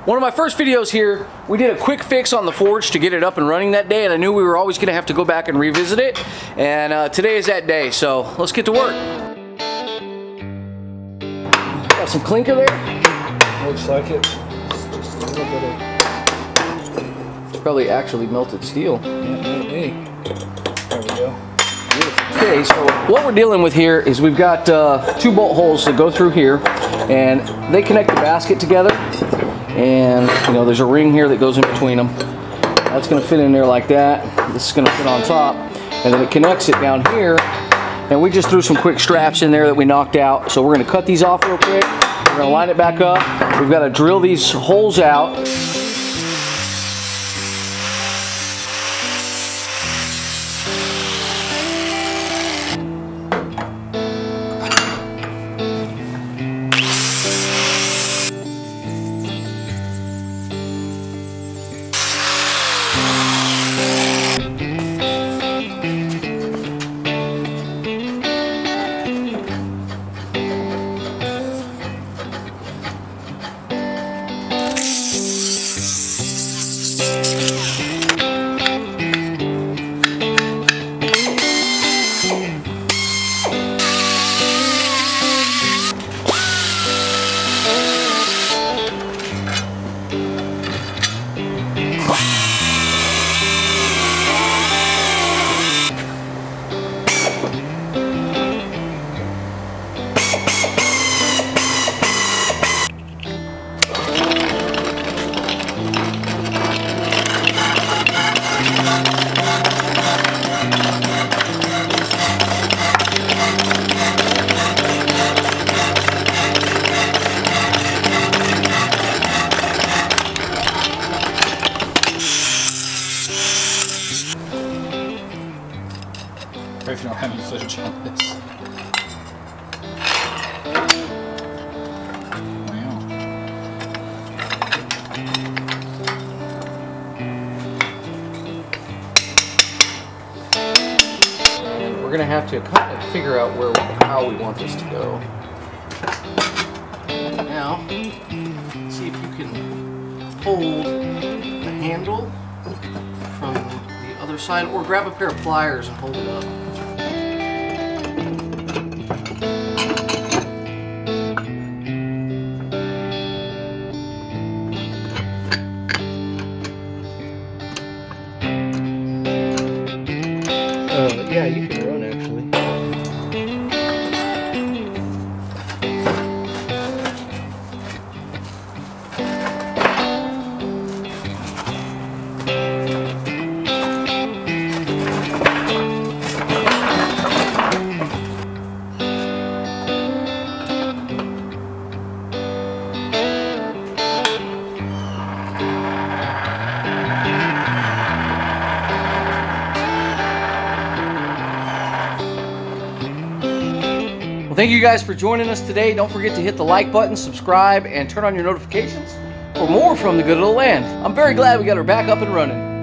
One of my first videos here, we did a quick fix on the forge to get it up and running that day, and I knew we were always going to have to go back and revisit it, and today is that day, so let's get to work. Got some clinker there? Looks like it. Just a little bit of... It's probably actually melted steel. Yeah, maybe. There we go. Okay, so what we're dealing with here is we've got 2 bolt holes that go through here, and they connect the basket together. And you know, there's a ring here that goes in between them. That's going to fit in there like that. This is going to fit on top, and then it connects it down here. And we just threw some quick straps in there that we knocked out. So we're going to cut these off real quick. We're going to line it back up. We've got to drill these holes out. If you don't have any footage on this. Wow. And we're going to have to kind of figure out how we want this to go. Now, see if you can hold the handle from the other side, or grab a pair of pliers and hold it up. Yeah, you can run actually. Thank you guys for joining us today. Don't forget to hit the like button, subscribe, and turn on your notifications for more from the good of the land. I'm very glad we got her back up and running.